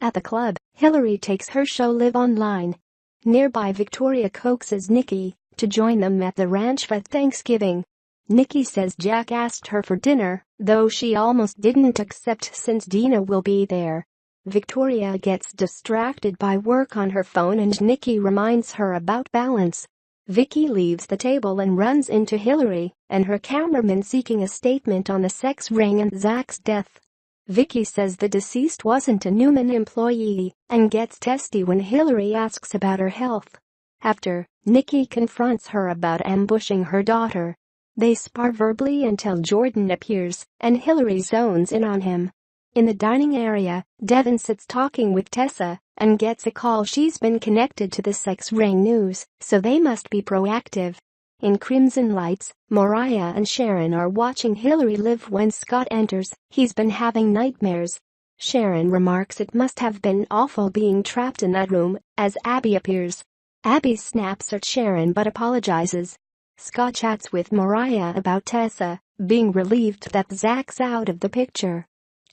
At the club, Hillary takes her show live online. Nearby, Victoria coaxes Nikki to join them at the ranch for Thanksgiving. Nikki says Jack asked her for dinner, though she almost didn't accept since Dina will be there. Victoria gets distracted by work on her phone and Nikki reminds her about balance. Vicky leaves the table and runs into Hillary and her cameraman seeking a statement on the sex ring and Zach's death. Vicky says the deceased wasn't a Newman employee and gets testy when Hillary asks about her health. After, Nikki confronts her about ambushing her daughter. They spar verbally until Jordan appears and Hillary zones in on him. In the dining area, Devin sits talking with Tessa and gets a call she's been connected to the sex ring news, so they must be proactive. In Crimson Lights, Mariah and Sharon are watching Hillary live when Scott enters. He's been having nightmares. Sharon remarks it must have been awful being trapped in that room as Abby appears. Abby snaps at Sharon but apologizes. Scott chats with Mariah about Tessa, being relieved that Zach's out of the picture.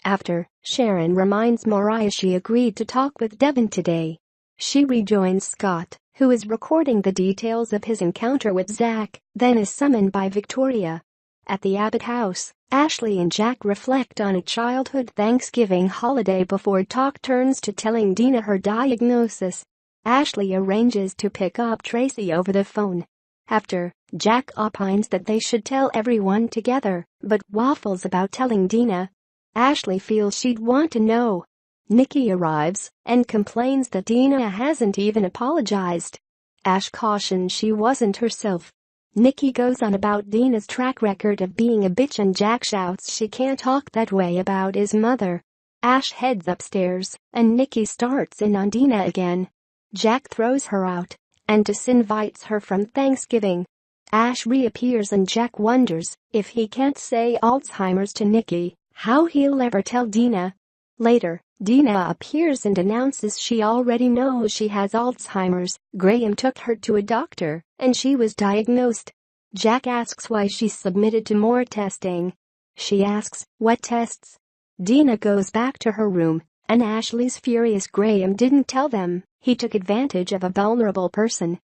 After, Sharon reminds Mariah she agreed to talk with Devin today. She rejoins Scott, who is recording the details of his encounter with Zach, then is summoned by Victoria. At the Abbott house, Ashley and Jack reflect on a childhood Thanksgiving holiday before talk turns to telling Dina her diagnosis. Ashley arranges to pick up Tracy over the phone. After, Jack opines that they should tell everyone together, but waffles about telling Dina. Ashley feels she'd want to know. Nikki arrives and complains that Dina hasn't even apologized. Ash cautions she wasn't herself. Nikki goes on about Dina's track record of being a bitch and Jack shouts she can't talk that way about his mother. Ash heads upstairs and Nikki starts in on Dina again. Jack throws her out and disinvites her from Thanksgiving. Ash reappears and Jack wonders if he can't say Alzheimer's to Nikki, how he'll ever tell Dina. Later, Dina appears and announces she already knows she has Alzheimer's. Graham took her to a doctor and she was diagnosed. Jack asks why she's submitted to more testing. She asks, what tests? Dina goes back to her room and Ashley's furious Graham didn't tell them. He took advantage of a vulnerable person.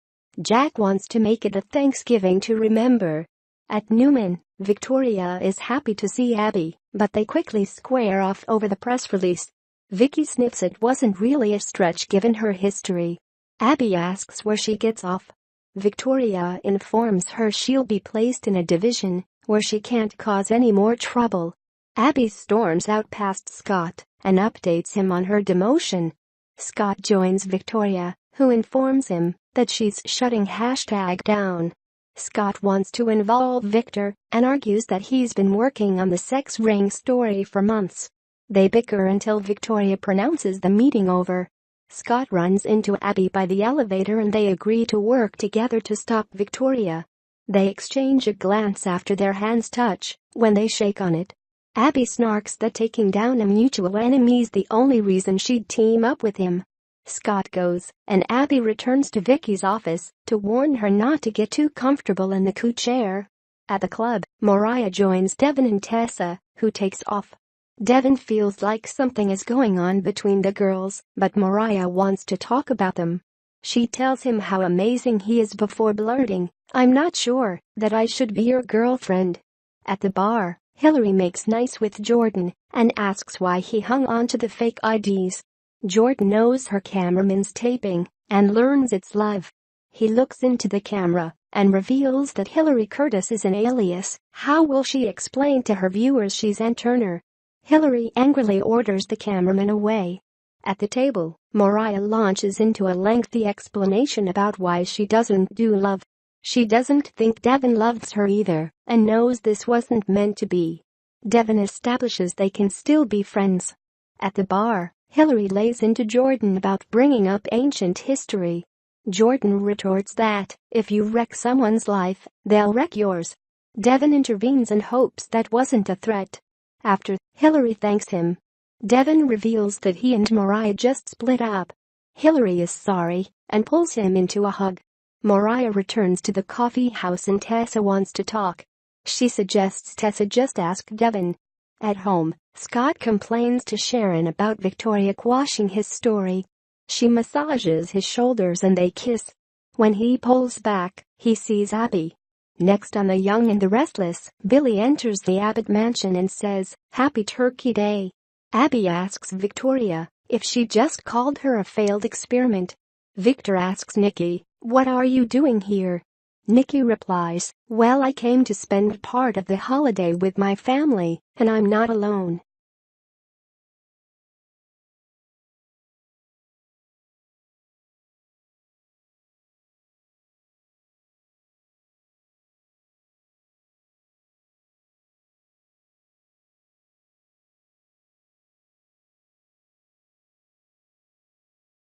Jack wants to make it a Thanksgiving to remember. At Newman, Victoria is happy to see Abby, but they quickly square off over the press release. Vicky sniffs it wasn't really a stretch given her history. Abby asks where she gets off. Victoria informs her she'll be placed in a division where she can't cause any more trouble. Abby storms out past Scott and updates him on her demotion. Scott joins Victoria, who informs him that she's shutting #down. Scott wants to involve Victor and argues that he's been working on the sex ring story for months. They bicker until Victoria pronounces the meeting over. Scott runs into Abby by the elevator and they agree to work together to stop Victoria. They exchange a glance after their hands touch when they shake on it. Abby snarks that taking down a mutual enemy's the only reason she'd team up with him. Scott goes, and Abby returns to Vicky's office to warn her not to get too comfortable in the couch chair. At the club, Mariah joins Devin and Tessa, who takes off. Devin feels like something is going on between the girls, but Mariah wants to talk about them. She tells him how amazing he is before blurting, "I'm not sure that I should be your girlfriend." At the bar, Hillary makes nice with Jordan and asks why he hung on to the fake IDs. Jordan knows her cameraman's taping and learns it's live. He looks into the camera and reveals that Hillary Curtis is an alias. How will she explain to her viewers she's Ann Turner? Hillary angrily orders the cameraman away. At the table, Mariah launches into a lengthy explanation about why she doesn't do love. She doesn't think Devin loves her either and knows this wasn't meant to be. Devin establishes they can still be friends. At the bar, Hillary lays into Jordan about bringing up ancient history. Jordan retorts that, if you wreck someone's life, they'll wreck yours. Devin intervenes and hopes that wasn't a threat. After, Hillary thanks him. Devin reveals that he and Mariah just split up. Hillary is sorry and pulls him into a hug. Mariah returns to the coffee house and Tessa wants to talk. She suggests Tessa just ask Devin. At home, Scott complains to Sharon about Victoria quashing his story. She massages his shoulders and they kiss. When he pulls back, he sees Abby. Next on The Young and the Restless, Billy enters the Abbott mansion and says, "Happy Turkey Day." Abby asks Victoria if she just called her a failed experiment. Victor asks Nikki, "What are you doing here?" Nikki replies, "Well, I came to spend part of the holiday with my family, and I'm not alone."